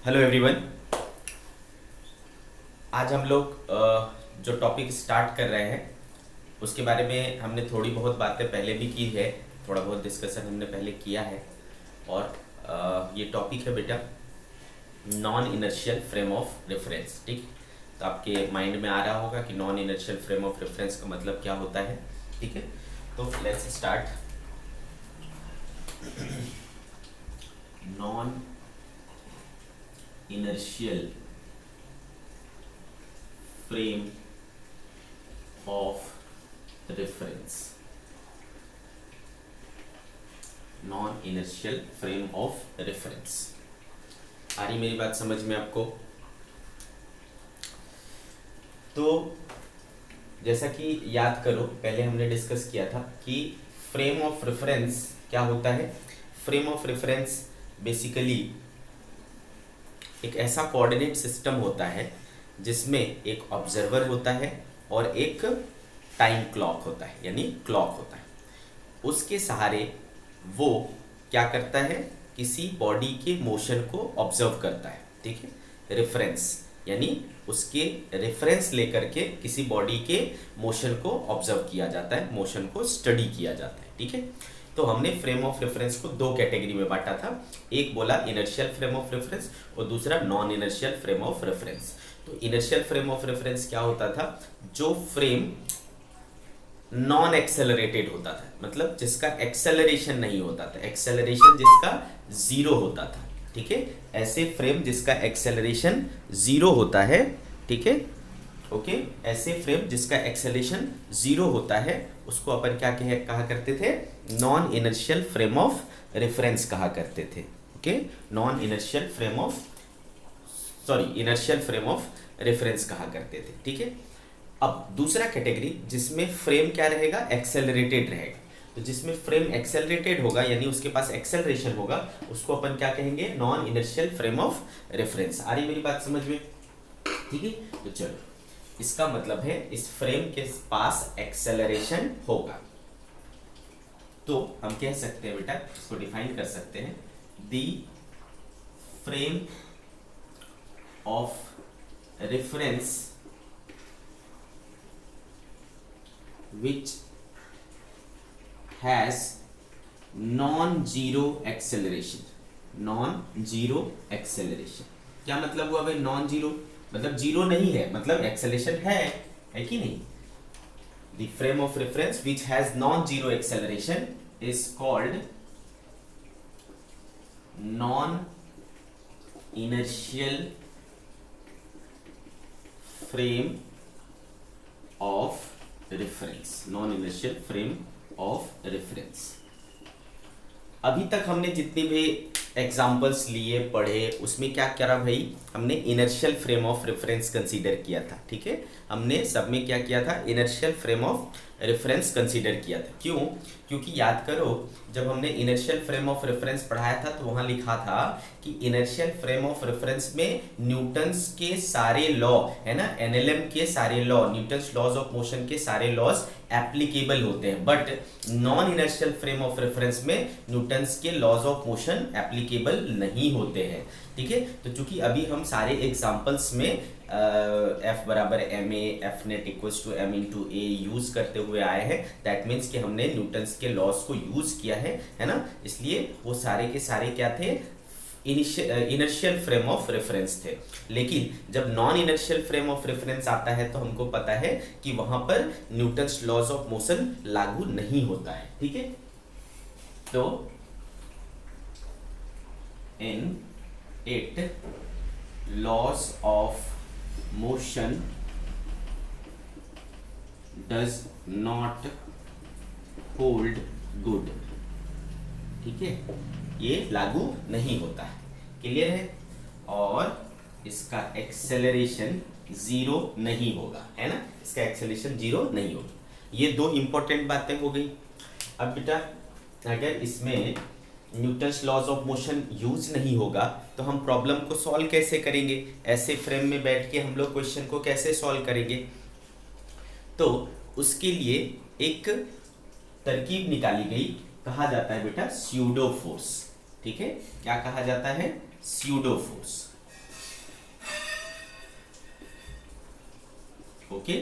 Hello everyone. आज हम लोग जो टॉपिक स्टार्ट कर रहे हैं उसके बारे में हमने थोड़ी बहुत बातें पहले भी की है। थोड़ा बहुत डिस्कशन हमने पहले किया है। और ये टॉपिक है बेटा non inertial frame of reference. ठीक, तो आपके माइंड में आ रहा होगा कि non inertial frame of reference का मतलब क्या होता है। ठीक है, तो let's start. Non inertial frame of reference. Non inertial frame of reference. आ रही मेरी बात समझ में आपको? तो जैसा कि याद करो, पहले हमने डिस्कस किया था कि फ्रेम ऑफ रेफरेंस क्या होता है। फ्रेम ऑफ रेफरेंस बेसिकली एक ऐसा कोऑर्डिनेट सिस्टम होता है जिसमें एक ऑब्जर्वर होता है और एक टाइम क्लॉक होता है, यानी क्लॉक होता है। उसके सहारे वो क्या करता है, किसी बॉडी के मोशन को ऑब्जर्व करता है। ठीक है, रेफरेंस यानी उसके रेफरेंस लेकर के किसी बॉडी के मोशन को ऑब्जर्व किया जाता है, मोशन को स्टडी किया जाता है। ठीक है, तो हमने फ्रेम ऑफ रेफरेंस को दो कैटेगरी में बांटा था। एक बोला इनर्शियल फ्रेम ऑफ रेफरेंस और दूसरा non inertial frame of reference. तो इनर्शियल फ्रेम ऑफ रेफरेंस क्या होता था, जो फ्रेम नॉन एक्सेलरेटेड होता था, मतलब जिसका एक्सेलरेशन नहीं होता था, एक्सेलरेशन जिसका जीरो होता था। ठीक है, ऐसे फ्रेम जिसका एक्सेलरेशन जीरो होता है। ठीक है, ओके, ऐसे फ्रेम जिसका एक्सेलरेशन जीरो होता है उसको अपन क्या कहा करते थे, non inertial frame of reference कहा करते थे। Okay, non inertial frame of inertial frame of reference कहा करते थे। ठीक है, अब दूसरा कैटेगरी जिसमें फ्रेम क्या रहेगा, एक्सेलरेटेड रहेगा। तो जिसमें फ्रेम एक्सेलरेटेड होगा यानी उसके पास एक्सेलरेशन होगा, उसको अपन क्या कहेंगे, non inertial frame of reference. आ रही मेरी बात समझ में? ठीक है, तो चलो, इसका मतलब है इस फ्रेम के पास एक्सेलरेशन होगा। तो हम कह सकते हैं बेटा, इसको डिफाइन कर सकते हैं, the frame of reference which has non-zero acceleration। non-zero acceleration क्या मतलब हुआ भाई? नॉन जीरो मतलब जीरो नहीं है, मतलब एक्सेलरेशन है कि नहीं? The frame of reference which has non-zero acceleration is called non-inertial frame of reference. Non inertial frame of reference. अभी तक हमने जितनी भी एग्जाम्पल्स लिए पढ़े उसमें क्या करा भाई, हमने inertial frame of reference consider किया था। ठीक है, हमने सब में क्या किया था, inertial frame of reference consider किया था। क्यों? क्योंकि याद करो, जब हमने इनर्शियल फ्रेम ऑफ रेफरेंस पढ़ाया था तो वहां लिखा था कि इनर्शियल फ्रेम ऑफ रेफरेंस में न्यूटन्स के सारे लॉ है ना, एनएलएम के सारे law, Newton's laws of motion के सारे लॉज एप्लीकेबल होते हैं। But non inertial frame of reference में न्यूटन्स के लॉज ऑफ मोशन एप्लीकेबल नहीं होते हैं। ठीक है, तो चूंकि अभी हम सारे एग्जांपल्स में एफ बराबर m a, F net equals to m into a use करते हुए आए हैं, दैट मीन्स कि हमने न्यूटन्स के लॉज को यूज किया है ना, इसलिए वो सारे के सारे क्या थे, इनर्शियल फ्रेम ऑफ रेफरेंस थे। लेकिन जब non inertial frame of reference आता है तो हमको पता है कि वहां पर न्यूटन्स लॉज ऑफ मोशन लागू नहीं होता है। ठीक है, तो in it laws of motion does not hold good. ठीक है, ये लागू नहीं होता है। क्लियर है? और इसका एक्सेलरेशन जीरो नहीं होगा, है ना, इसका एक्सेलरेशन जीरो नहीं होगा। ये दो इंपॉर्टेंट बातें हो गई। अब बेटा अगर इसमें Newton's laws of motion use नहीं होगा तो हम प्रॉब्लम को सॉल्व कैसे करेंगे? ऐसे फ्रेम में बैठ के हम लोग क्वेश्चन को कैसे सॉल्व करेंगे? तो उसके लिए एक तरकीब निकाली गई, कहा जाता है बेटा स्यूडो फोर्स। ठीक है, क्या कहा जाता है? Pseudo force. ओके,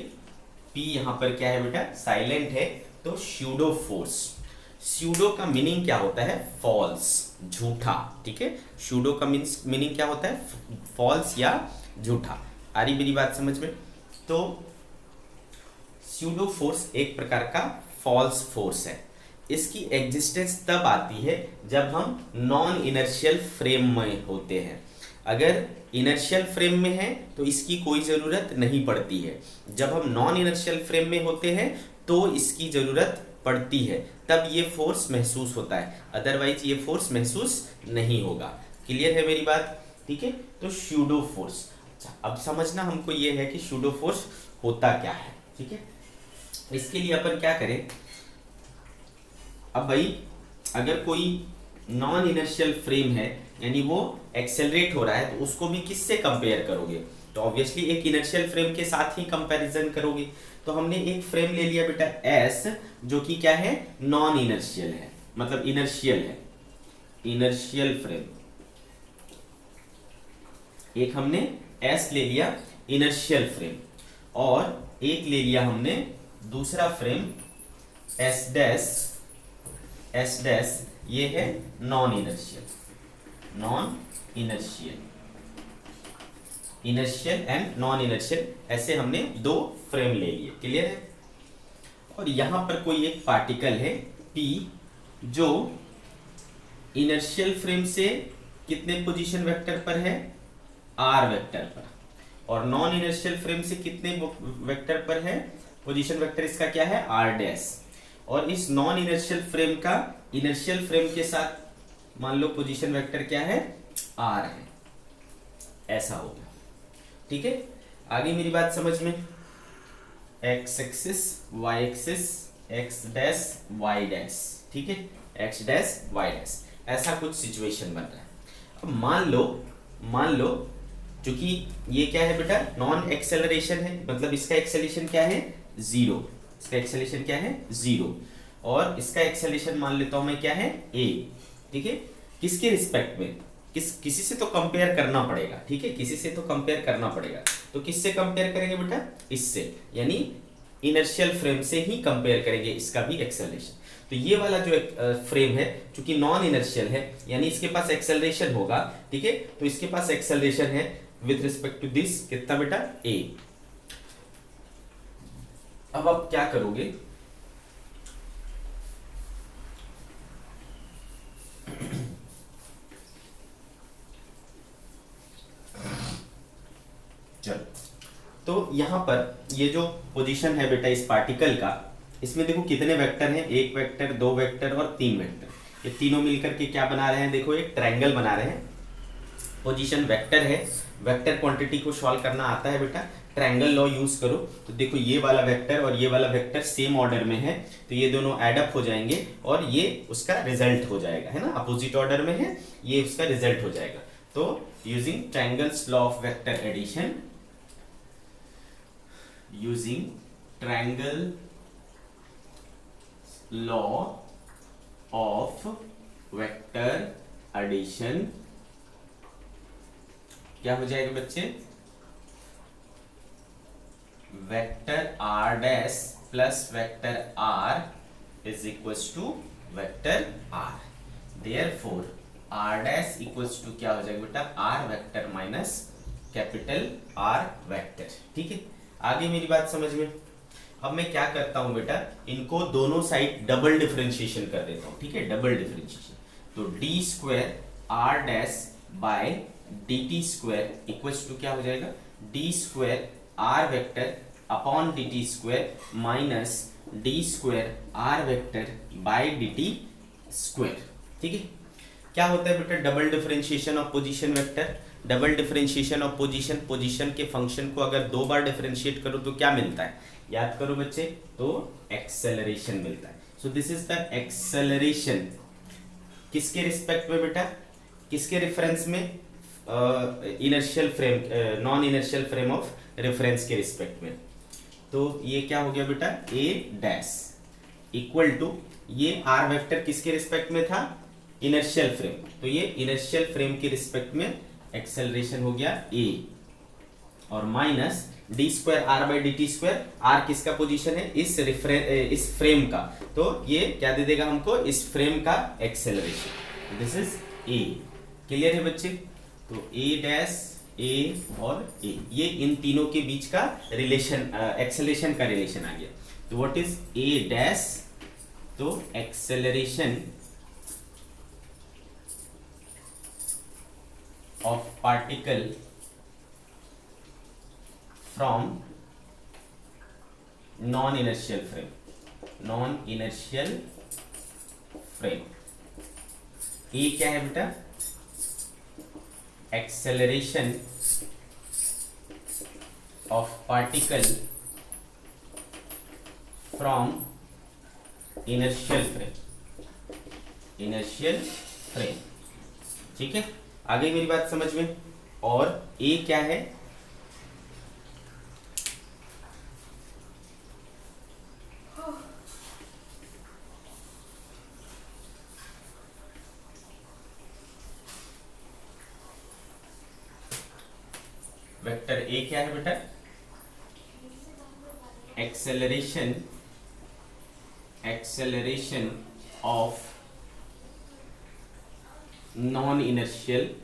पी यहां पर क्या है बेटा, साइलेंट है, तो स्यूडो फोर्स। स्यूडो का मीनिंग क्या होता है, फॉल्स, झूठा, ठीक है। स्यूडो का मीनिंग क्या होता है, फॉल्स या झूठा। आ रही मेरी बात समझ में? तो स्यूडो फोर्स एक प्रकार का फॉल्स फोर्स है। इसकी एग्जिस्टेंस तब आती है जब हम नॉन इनर्शियल फ्रेम में होते हैं। अगर इनर्शियल फ्रेम में है तो इसकी कोई ज़रूरत नहीं पड़ती है। जब हम नॉन इनर्शियल फ्रेम में होते हैं तो इसकी ज़रूरत पड़ती है, तब ये फोर्स महसूस होता है, अदरवाइज ये फोर्स महसूस नहीं होगा। क्लियर है मेरी बात? ठीक है, तो स्यूडो फोर्स। अच्छा, अब समझना हमको ये है कि स्यूडो फोर्स होता क्या है, ठीक है। इसके लिए अपन क्या करें, अब भाई अगर कोई नॉन इनर्शियल फ्रेम है यानी वो एक्सेलरेट हो रहा है, तो उसको भी किससे कंपेयर करोगे, तो ऑब्वियसली एक इनर्शियल फ्रेम के साथ ही कंपैरिजन करोगे। तो हमने एक फ्रेम ले लिया बेटा एस, जो कि क्या है, नॉन इनर्शियल है, मतलब इनर्शियल है, इनर्शियल फ्रेम। एक हमने एस ले लिया इनर्शियल फ्रेम, और एक ले लिया हमने दूसरा frame S dash, S dash ये है non inertial, non inertial, inertial and non inertial, ऐसे हमने दो फ्रेम ले लिए। क्लियर है? और यहां पर कोई एक पार्टिकल है P, जो इनर्शियल फ्रेम से कितने पोजीशन वेक्टर पर है, R वेक्टर पर, और नॉन इनर्शियल फ्रेम से कितने वेक्टर पर है, पोजीशन वेक्टर इसका क्या है, R डैश। और इस नॉन इनर्शियल फ्रेम का इनर्शियल फ्रेम के साथ मान लो पोजीशन वेक्टर क्या है, R है, ऐसा होगा। ठीक है, आगे मेरी बात समझ में? X axis, y axis, x dash y dash, ठीक है, एक्स डैश वाई डैश, ऐसा कुछ सिचुएशन बन रहा है। अब मान लो चूंकि ये क्या है बेटा, नॉन एक्सेलरेशन है, मतलब इसका एक्सेलेरेशन क्या है, जीरो, इसका एक्सेलेरेशन क्या है, जीरो, और इसका एक्सेलेरेशन मान लेता हूं मैं क्या है, ए। ठीक है, किसके रिस्पेक्ट में, किसी से तो कंपेयर करना पड़ेगा, ठीक है, किसी से तो कंपेयर करना पड़ेगा। तो किससे कंपेयर करेंगे बेटा, इससे, यानी इनर्शियल फ्रेम से ही कंपेयर करेंगे इसका भी एक्सेलरेशन। तो ये वाला जो फ्रेम है चूंकि नॉन इनर्शियल है, यानी इसके पास एक्सेलरेशन होगा, ठीक है, तो इसके पास एक्सेलरेशन है विद रिस्पेक्ट टू दिस कितना बेटा, ए। अब आप क्या करोगे, चलो, तो यहां पर ये जो पोजीशन है बेटा इस पार्टिकल का, इसमें देखो कितने वेक्टर हैं, एक वेक्टर, दो वेक्टर और तीन वेक्टर। ये तीनों मिलकर के क्या बना रहे हैं, देखो एक ट्रायंगल बना रहे हैं। पोजीशन वेक्टर है, वेक्टर क्वांटिटी को सॉल्व करना आता है बेटा, ट्रायंगल लॉ यूज करो। तो देखो ये वाला वेक्टर और ये वाला वेक्टर सेम ऑर्डर में है, तो ये दोनों एड अप हो जाएंगे और ये उसका रिजल्ट हो जाएगा, है ना, अपोजिट ऑर्डर में है, ये उसका रिजल्ट हो जाएगा। तो using triangle's law of vector addition, using triangle law of vector addition, क्या हो जाएगा बच्चे, vector r dash plus vector r is equals to vector r, therefore r dash equals to क्या हो जाएगा बेटा, r vector minus capital R vector. ठीक है, आगे मेरी बात समझ में? अब मैं क्या करता हूं बेटा, इनको दोनों साइड डबल डिफरेंशिएशन कर देता हूं, ठीक है, डबल डिफरेंशिएशन। तो d square r dash by d t square equals to क्या हो जाएगा, d square r vector upon d t square minus d square r vector by d t square. ठीक है, क्या होता है बेटा, double differentiation of position vector, double differentiation of position, position के फंक्शन को अगर दो बार डिफरेंशिएट करो तो क्या मिलता है, याद करो बच्चे, तो एक्सेलरेशन मिलता है। So this is the acceleration, किसके रिस्पेक्ट में बेटा, किसके रेफरेंस में, inertial frame, non inertial frame of reference के रिस्पेक्ट में। तो ये क्या हो गया बेटा, ए डैश इक्वल टू, ये आर वेक्टर किसके रिस्पेक्ट में था, इनर्शियल फ्रेम, तो ये इनर्शियल फ्रेम के रिस्पेक्ट में एक्सेलरेशन हो गया ए, और minus d square r by d t square. R किसका पोजीशन है, इस फ्रेम का, तो ये क्या दे देगा हमको, इस फ्रेम का acceleration. This is a. Clear है बच्चे? तो ए डैश, ए और ए, ये इन तीनों के बीच का रिलेशन, एक्सेलरेशन का रिलेशन आ गया। तो व्हाट इज ए डैश, तो acceleration of particle from non-inertial frame, non-inertial frame। ये क्या है बेटा, acceleration of particle from inertial frame, inertial frame। ठीक है, आ गई मेरी बात समझ में? और ए क्या है, वेक्टर ए क्या है बेटा, acceleration of non inertial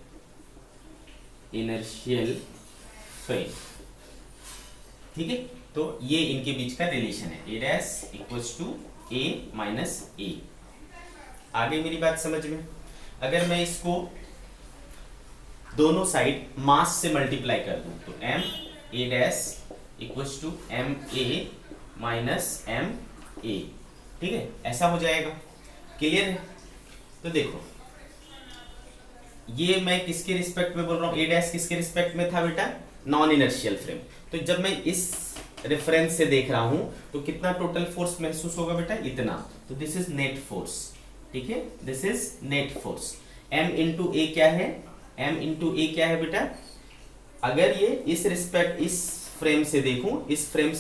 frame. ठीक है, तो ये इनके बीच का रिलेशन है, a dash equals to a minus a. आ गई मेरी बात समझ में? अगर मैं इसको दोनों साइड मास से मल्टीप्लाई कर दूं तो m a dash equals to m a minus m a. ठीक है, ऐसा हो जाएगा। क्लियर है? तो देखो, ये मैं किसके रिस्पेक्ट में बोल रहा हूँ, ए डैश किसके रिस्पेक्ट में था बेटा, नॉन इनर्शियल फ्रेम। तो जब मैं इस रेफरेंस से देख रहा हूं तो कितना टोटल फोर्स महसूस होगा बेटा, इतना। तो दिस इज नेट फोर्स। ठीक है, this is net force. m into a क्या है, m इंटू ए क्या है बेटा, अगर ये इस फ्रेम से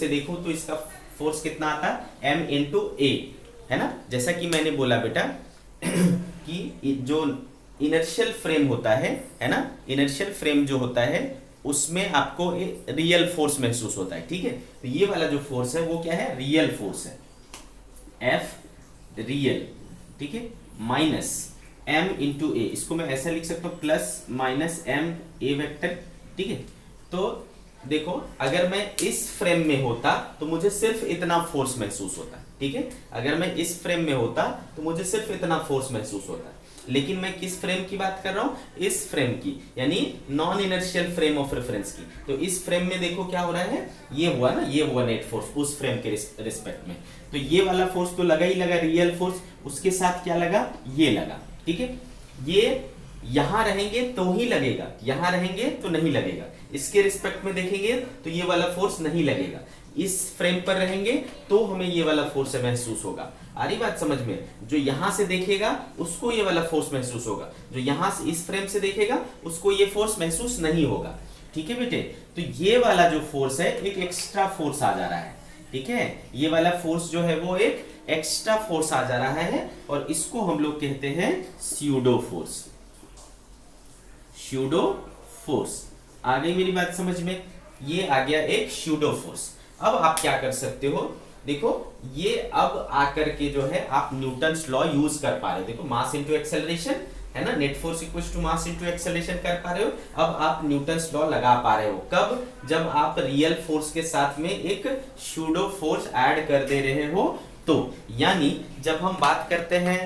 देखूं तो इसका फोर्स कितना आता है, m इंटू ए, है ना। जैसा कि मैंने बोला बेटा कि जो इनर्शियल फ्रेम होता है ना, इनर्शियल फ्रेम जो होता है उसमें आपको रियल फोर्स महसूस होता है। ठीक है, तो ये वाला जो फोर्स है वो क्या है, रियल फोर्स है, F रियल। ठीक है, माइनस m इंटू ए, इसको मैं ऐसा लिख सकता हूँ प्लस माइनस m ए वेक्टर। ठीक है, तो देखो अगर मैं इस फ्रेम में होता तो मुझे सिर्फ इतना फोर्स महसूस होता। ठीक है, अगर मैं इस फ्रेम में होता तो मुझे सिर्फ इतना फोर्स महसूस होता, लेकिन मैं किस फ्रेम की बात कर रहा हूं, इस फ्रेम की, यानी non inertial frame of reference की। तो इस फ्रेम में देखो क्या हो रहा है, ये हुआ ना, ये हुआ नेट फोर्स उस फ्रेम के रिस्पेक्ट में। तो ये वाला फोर्स तो लगा ही लगा, रियल फोर्स, उसके साथ क्या लगा, ये लगा। ठीक है, ये यहां रहेंगे तो ही लगेगा, यहां रहेंगे तो नहीं लगेगा। इसके रिस्पेक्ट में देखेंगे तो ये वाला फोर्स नहीं लगेगा, इस फ्रेम पर रहेंगे तो हमें ये वाला फोर्स महसूस होगा। आ रही बात समझ में? जो यहां से देखेगा उसको ये वाला फोर्स महसूस होगा, जो यहां से इस फ्रेम से देखेगा उसको ये फोर्स महसूस नहीं होगा। ठीक है बेटे, तो ये वाला जो फोर्स है एक एक्स्ट्रा फोर्स आ जा रहा है। ठीक है, ये वाला फोर्स जो है वो एक एक्स्ट्रा फोर्स आ जा रहा है और इसको हम लोग कहते हैं स्यूडो फोर्स। Pseudo force. आ गई मेरी बात समझ में? ये आ गया एक स्यूडो फोर्स। अब आप क्या कर सकते हो, देखो ये अब आकर के जो है आप न्यूटन्स लॉ यूज कर पा रहे हो। देखो मास इनटू एक्सेलरेशन है ना, net force equals to mass into acceleration कर पा रहे हो। अब आप न्यूटन्स लॉ लगा पा रहे हो, कब, जब आप रियल फोर्स के साथ में एक स्यूडो फोर्स ऐड कर दे रहे हो। तो यानी जब हम बात करते हैं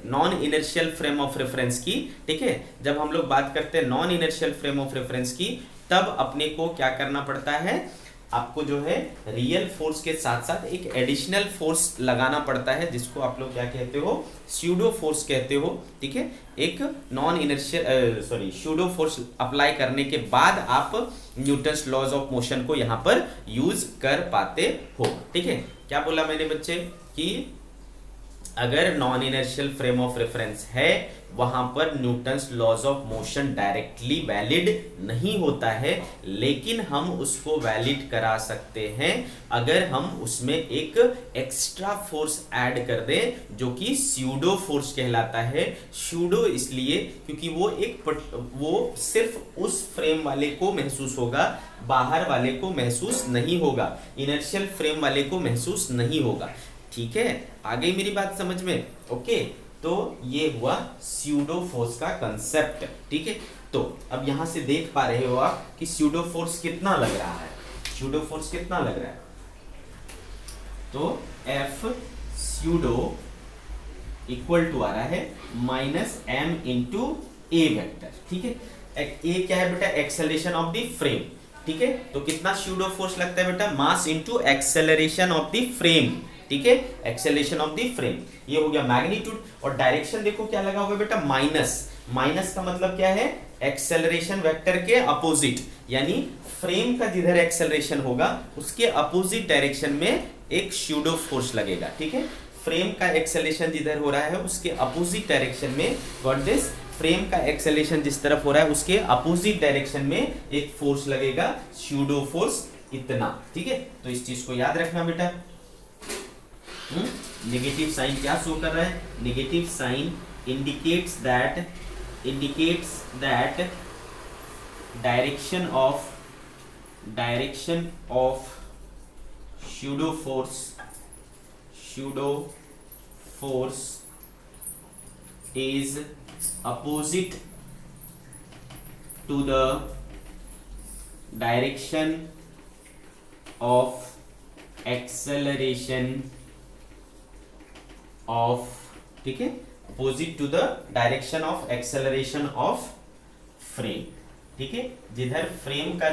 non inertial frame of reference की, ठीक है, जब हम लोग बात करते हैं non inertial frame of reference की, तब अपने को क्या करना पड़ता है, आपको जो है रियल फोर्स के साथ साथ एक एडिशनल फोर्स लगाना पड़ता है, जिसको आप लोग क्या कहते हो, स्यूडो फोर्स कहते हो। ठीक है, एक non inertial pseudo force apply करने के बाद आप न्यूटन्स लॉज ऑफ मोशन को यहाँ पर यूज कर पाते हो। ठीक है, क्या बोला मैंने बच्चे कि अगर non inertial frame of reference है वहां पर Newton's laws of motion directly valid नहीं होता है, लेकिन हम उसको वैलिड करा सकते हैं अगर हम उसमें एक एक्स्ट्रा फोर्स ऐड कर दें जो कि स्यूडो फोर्स कहलाता है। स्यूडो इसलिए क्योंकि वो सिर्फ उस फ्रेम वाले को महसूस होगा, बाहर वाले को महसूस नहीं होगा, इनर्शियल फ्रेम वाले को महसूस नहीं होगा। ठीक है, आ गई मेरी बात समझ में? ओके, तो ये हुआ स्यूडो फोर्स का कंसेप्ट। ठीक है, तो अब यहां से देख पा रहे हो आप कि स्यूडो फोर्स कितना लग रहा है। स्यूडो फोर्स कितना लग रहा है? तो F स्यूडो इक्वल टू आ रहा है माइनस m इंटू ए वेक्टर। ठीक है, ए क्या है बेटा? Acceleration of the frame. ठीक है, तो कितना स्यूडो फोर्स लगता है बेटा? मास into acceleration of the frame. ठीक है, एक्सेलरेशन ऑफ द फ्रेम, ये हो गया मैग्नीट्यूड। और डायरेक्शन देखो क्या लगा हुआ है बेटा? माइनस। माइनस का मतलब क्या है? एक्सेलरेशन वेक्टर के अपोजिट, यानी फ्रेम का जिधर एक्सेलरेशन होगा उसके अपोजिट डायरेक्शन में एक स्यूडो फोर्स लगेगा। ठीक है, फ्रेम का एक्सेलरेशन जिधर हो रहा है उसके अपोजिट डायरेक्शन में, गॉट दिस? फ्रेम का एक्सेलरेशन जिस तरफ हो रहा है उसके अपोजिट डायरेक्शन में एक फोर्स लगेगा, स्यूडो फोर्स, इतना। ठीक है, तो इस चीज को याद रखना बेटा। नेगेटिव साइन क्या शो कर रहा है? Negative sign indicates that direction of pseudo force is opposite to the direction of acceleration of, ठीक है, opposite to the direction of acceleration of frame। ठीक है, जिधर फ्रेम का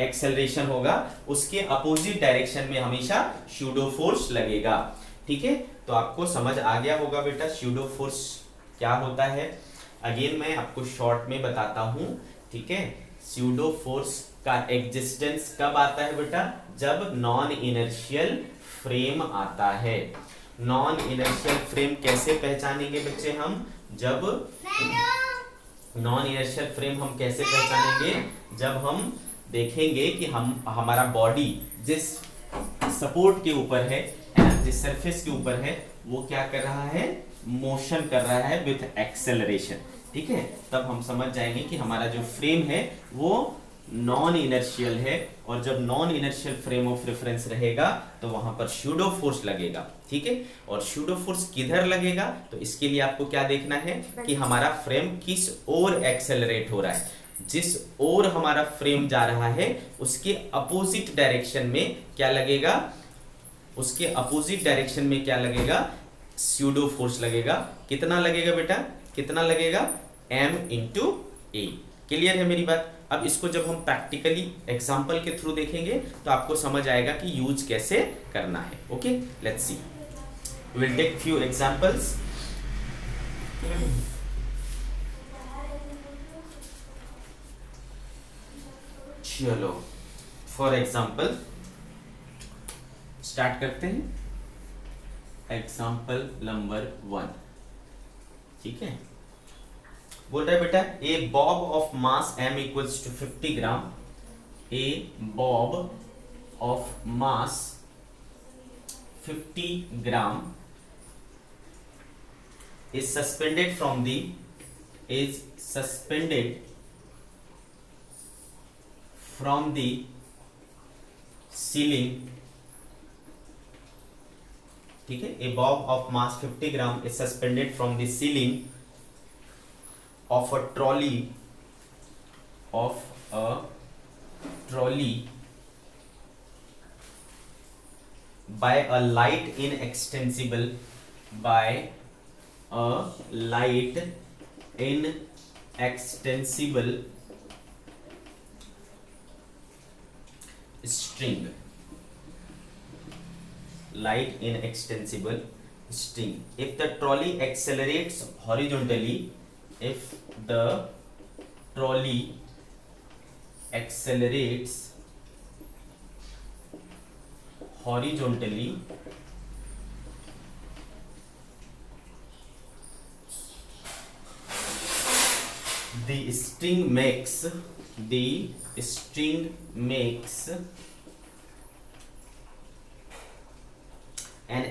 एक्सेलरेशन होगा उसके अपोजिट डायरेक्शन में हमेशा स्यूडो फोर्स लगेगा। ठीक है, तो आपको समझ आ गया होगा बेटा स्यूडो फोर्स क्या होता है। अगेन मैं आपको शॉर्ट में बताता हूं। ठीक है, स्यूडो फोर्स का एग्जिस्टेंस कब आता है बेटा? जब नॉन इनर्शियल फ्रेम आता है। नॉन इनर्शियल फ्रेम कैसे पहचानेंगे बच्चे हम? जब नॉन इनर्शियल फ्रेम हम कैसे पहचानेंगे? जब हम देखेंगे कि हमारा बॉडी जिस सपोर्ट के ऊपर है, जिस सरफेस के ऊपर है, वो क्या कर रहा है? मोशन कर रहा है विथ एक्सेलरेशन। ठीक है, तब हम समझ जाएंगे कि हमारा जो फ्रेम है वो नॉन इनर्शियल है, और जब non inertial frame of reference रहेगा तो वहां पर स्यूडो फोर्स लगेगा। ठीक है, और स्यूडो फोर्स किधर लगेगा? तो इसके लिए आपको क्या देखना है कि हमारा फ्रेम किस ओर एक्सेलरेट हो रहा है। जिस ओर हमारा फ्रेम जा रहा है उसके अपोजिट डायरेक्शन में क्या लगेगा? उसके अपोजिट डायरेक्शन में क्या लगेगा? स्यूडो फोर्स लगेगा। कितना लगेगा बेटा? कितना लगेगा? m इंटू ए। क्लियर है मेरी बात? अब इसको जब हम प्रैक्टिकली एग्जांपल के थ्रू देखेंगे तो आपको समझ आएगा कि यूज कैसे करना है। Okay, let's see, will take few examples. चलो, फॉर एग्जांपल स्टार्ट करते हैं। Example number 1। ठीक है, बोल रहा है बेटा a bob of mass m equals to 50 gram, a bob of mass 50 gram is suspended from the ceiling। ठीक है, a bob of mass 50 gram is suspended from the ceiling of a trolley by a light inextensible string, light inextensible string। If the trolley accelerates horizontally, if the trolley accelerates horizontally the string makes an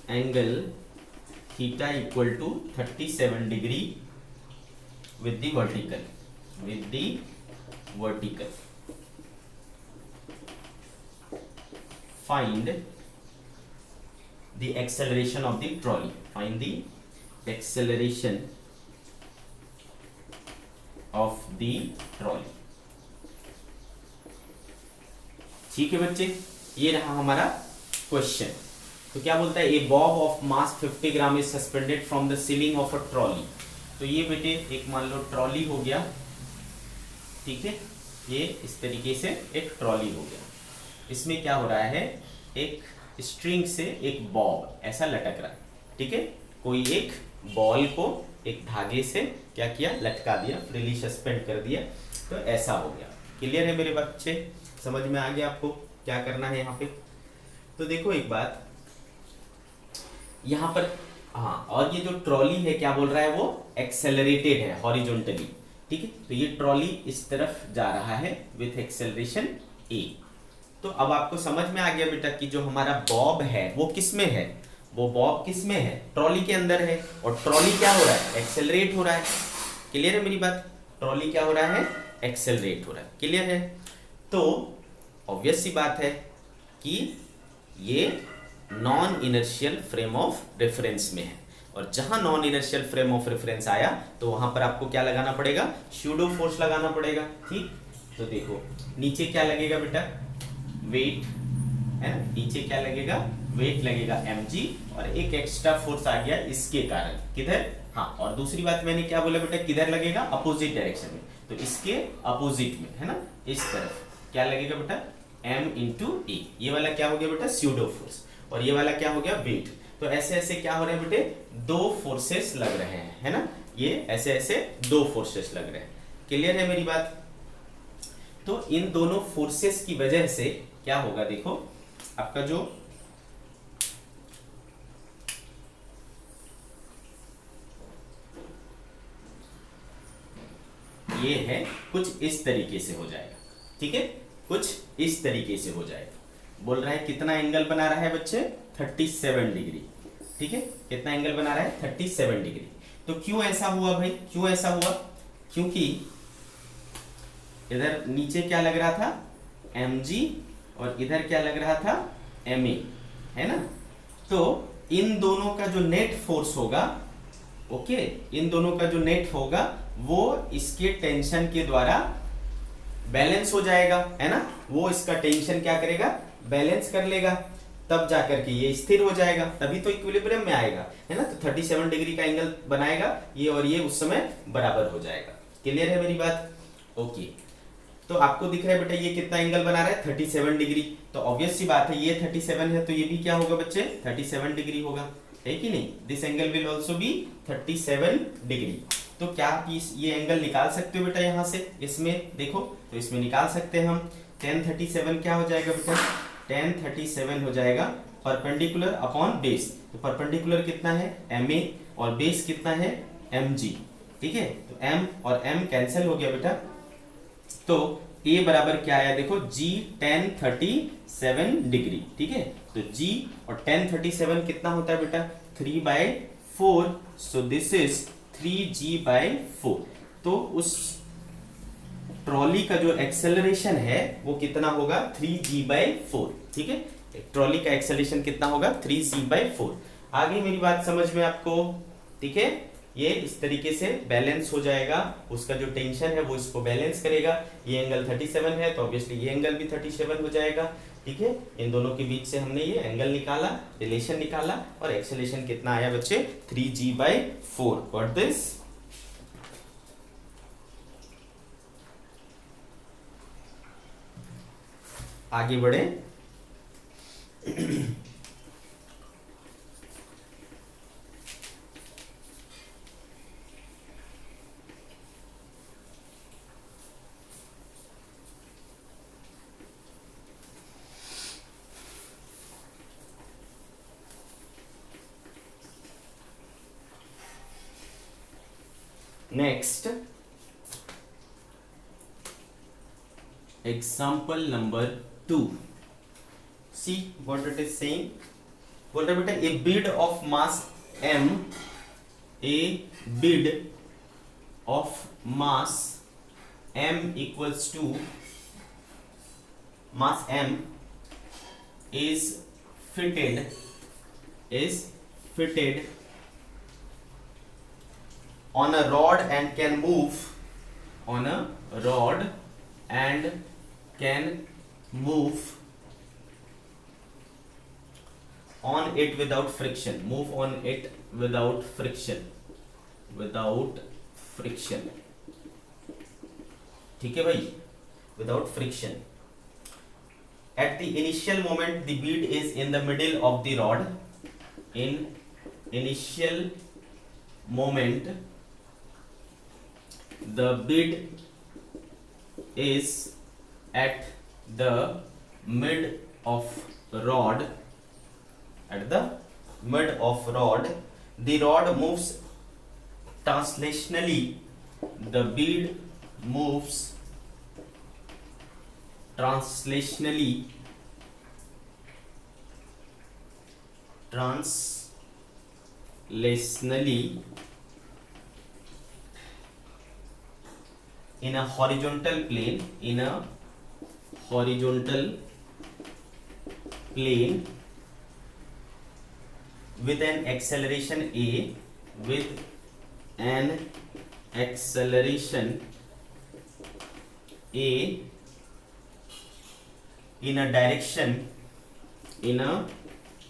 angle theta equal to 37 degree with the vertical. Find the acceleration of the trolley. Find the acceleration of the trolley. ठीक है बच्चे, ये रहा हमारा question. तो क्या बोलता है, a bob of mass 50 gram is suspended from the ceiling of a trolley. तो ये बेटे एक मान लो ट्रॉली हो गया, ठीक है, ये इस तरीके से एक ट्रॉली हो गया. इसमें क्या हो रहा है, एक स्ट्रिंग से एक बॉब ऐसा लटक रहा है, ठीक है. कोई एक बॉल को एक धागे से क्या किया, लटका दिया, फ्रीली सस्पेंड कर दिया, तो ऐसा हो गया. क्लियर है मेरे बच्चे, समझ में आ गया आपको क्या करना है यहाँ पे. तो देखो एक बात यहाँ पर, हाँ, और ये जो ट्रॉली है क्या बोल रहा है, वो एक्सेलरेटेड है हॉरिजॉन्टली, ठीक है. तो ये ट्रॉली इस तरफ जा रहा है विथ एक्सेलरेशन a. तो अब आपको समझ में आ गया बेटा कि जो हमारा बॉब है वो किस में है, वो बॉब किस में है, ट्रॉली के अंदर है. और ट्रॉली क्या हो रहा है, एक्सेलरेट हो रहा है. क्लियर है मेरी बात, ट्रॉली क्या हो रहा है, एक्सेलरेट हो रहा है. क्लियर है. तो ऑब्वियस सी बात है कि ये non inertial frame of reference में है, और जहां non inertial frame of reference आया तो वहां पर आपको क्या लगाना पड़ेगा, स्यूडो फोर्स लगाना पड़ेगा. ठीक, तो देखो नीचे क्या लगेगा बेटा, वेट है ना, नीचे क्या लगेगा, वेट लगेगा mg, और एक एक्स्ट्रा फोर्स आ गया इसके कारण, किधर, हाँ. और दूसरी बात मैंने क्या बोला बेटा, किधर लगेगा, अपोजिट डायरेक्शन में, तो इसके अपोजिट में है ना, इस तरफ क्या लगेगा बेटा, m इंटू ए. ये वाला क्या हो गया बेटा, स्यूडो फोर्स, और ये वाला क्या हो गया, वेट. तो ऐसे ऐसे क्या हो रहे हैं बेटे, दो फोर्सेस लग रहे हैं, है ना, ये ऐसे ऐसे दो फोर्सेस लग रहे हैं. क्लियर है मेरी बात. तो इन दोनों फोर्सेस की वजह से क्या होगा, देखो आपका जो ये है कुछ इस तरीके से हो जाएगा, ठीक है, कुछ इस तरीके से हो जाएगा. बोल रहा है कितना एंगल बना रहा है बच्चे, 37 डिग्री, ठीक है, कितना एंगल बना रहा है, 37 डिग्री. तो क्यों ऐसा हुआ भाई, क्यों ऐसा हुआ, क्योंकि इधर नीचे क्या लग रहा था, mg, और इधर क्या लग रहा था, ma, है ना. तो इन दोनों का जो नेट फोर्स होगा, ओके, इन दोनों का जो नेट होगा वो इसके टेंशन के द्वारा बैलेंस हो जाएगा, है ना. वो इसका टेंशन क्या करेगा, बैलेंस कर लेगा, तब जाकर के ये स्थिर हो जाएगा, तभी तो इक्विलिब्रियम में आएगा, है ना. तो 37 डिग्री का एंगल बनाएगा ये, और ये उस समय बराबर हो जाएगा. क्लियर है मेरी बात, ओके. तो आपको दिख रहा है बेटा ये कितना एंगल बना रहा है, 37 डिग्री. तो ऑब्वियस सी बात है ये 37 है, तो ये भी क्या होगा बच्चे, 37 डिग्री होगा, है कि नहीं. This angle will also be 37 degree. तो क्या आप ये एंगल निकाल सकते हो बेटा यहाँ से, इसमें देखो, तो इसमें निकाल सकते हैं हम. tan 37 क्या हो जाएगा बेटा, tan 37 हो जाएगा परपेंडिकुलर अपॉन बेस. तो परपेंडिकुलर कितना है, ma, और बेस कितना है, mg, ठीक है. तो m और m कैंसिल हो गया बेटा. तो a बराबर क्या आया, देखो g tan 37 डिग्री, ठीक है. तो g और tan 37 कितना होता है बेटा, 3/4. सो दिस इज 3g/4. तो उस ट्रॉली का जो एक्सेलरेशन है वो कितना होगा, 3g/4, ठीक है. ट्रॉली का एक्सेलरेशन कितना होगा, 3g/4. आगे मेरी बात समझ में आपको, ठीक है. ये इस तरीके से बैलेंस हो जाएगा, उसका जो टेंशन है वो इसको बैलेंस करेगा. ये एंगल 37 है, तो ऑब्वियसली ये एंगल भी 37 हो जाएगा, ठीक है. इन दोनों के बीच से हमने ये एंगल निकाला, रिलेशन निकाला, और एक्सेलरेशन कितना आया बच्चे, 3g/4. व्हाट दिस, आगे बढ़े. Next example number 2, see what it is saying. बोल रहे बेटा a bead of mass m, a bead of mass m equals to mass m is fitted on a rod and can move on a rod and can move on it without friction, move on it without friction, ठीक है भाई, without friction। At the initial moment the bead is in the middle of the rod, in initial moment the bead is at the mid of rod, the rod moves translationally, the bead moves translationally in a horizontal plane with an acceleration a, in a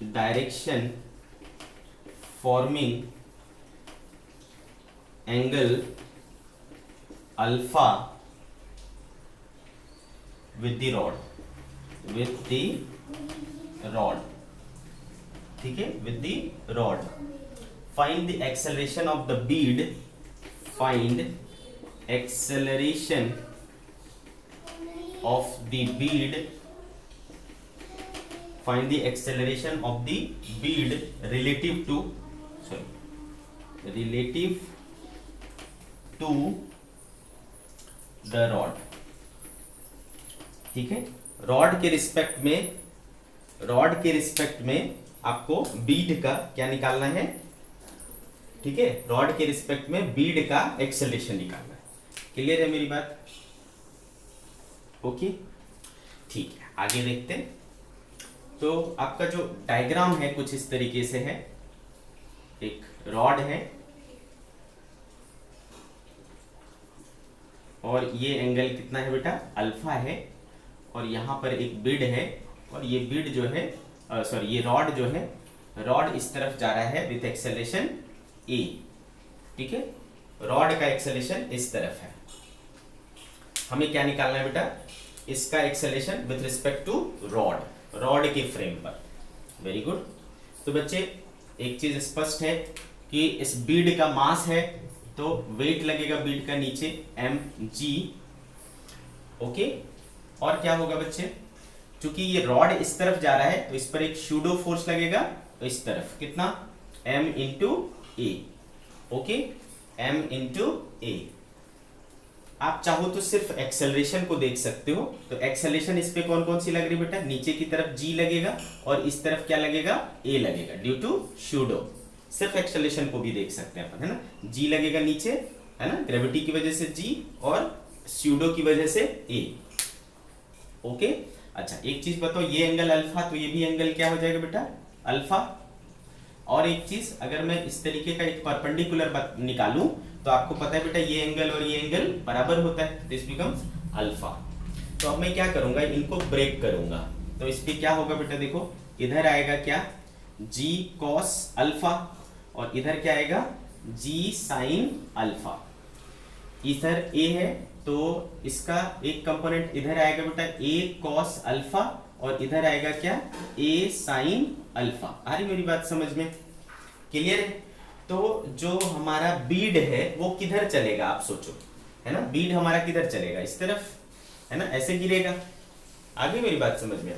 direction forming angle alpha with the rod, ठीक है, with the rod। Find the acceleration of the bead, find acceleration of the bead relative to the rod, ठीक है। Rod के respect में आपको बीड का क्या निकालना है, ठीक है, रॉड के रिस्पेक्ट में बीड का एक्सेलरेशन निकालना है। क्लियर है मेरी बात? ओके, ठीक है, आगे देखते हैं। तो आपका जो डायग्राम है कुछ इस तरीके से है, एक रॉड है और ये एंगल कितना है बेटा, अल्फा है, और यहां पर एक बीड है, और ये बीड जो है ये रॉड जो है, रॉड इस तरफ जा रहा है विथ एक्सेलरेशन ए, ठीक है, रॉड का एक्सेलरेशन इस तरफ है। हमें क्या निकालना है बेटा, इसका acceleration with respect to rod के फ्रेम पर। Very good. तो बच्चे एक चीज स्पष्ट है कि इस बीड का मास है, तो वेट लगेगा बीड का नीचे mg, ओके। और क्या होगा बच्चे, चूंकि ये रॉड इस तरफ जा रहा है तो इस पर एक शूडो फोर्स लगेगा, तो इस तरफ कितना, m इंटू ए, ओके, m इंटू ए। आप चाहो तो सिर्फ एक्सेलरेशन को देख सकते हो, तो एक्सेलरेशन इस पे कौन कौन सी लग रही बेटा, नीचे की तरफ g लगेगा और इस तरफ क्या लगेगा, a लगेगा, ड्यू टू शूडो। सिर्फ एक्सेलरेशन को भी देख सकते हैं अपन, है ना, g लगेगा नीचे, है ना, ग्रेविटी की वजह से g और स्यूडो की वजह से a, ओके। अच्छा एक चीज बताओ, ये एंगल अल्फा, तो ये भी एंगल क्या हो जाएगा बेटा, अल्फा। और एक चीज, अगर मैं इस तरीके का एक परपेंडिकुलर निकालूं तो आपको पता है बेटा ये एंगल और ये एंगल बराबर होता है, दिस बिकम्स अल्फा। तो अब मैं क्या करूंगा, इनको ब्रेक करूंगा, तो इस पे क्या होगा बेटा, देखो इधर आएगा क्या, g cos अल्फा, और इधर क्या आएगा, g sin अल्फा। इधर a है तो इसका एक कंपोनेंट इधर आएगा बेटा a cos अल्फा, और इधर आएगा क्या, a sin अल्फा। आ रही मेरी बात समझ में? क्लियर है? तो जो हमारा बीड है वो किधर चलेगा, आप सोचो, है ना, बीड हमारा किधर चलेगा, इस तरफ, है ना, ऐसे गिरेगा। आगे मेरी बात समझ में?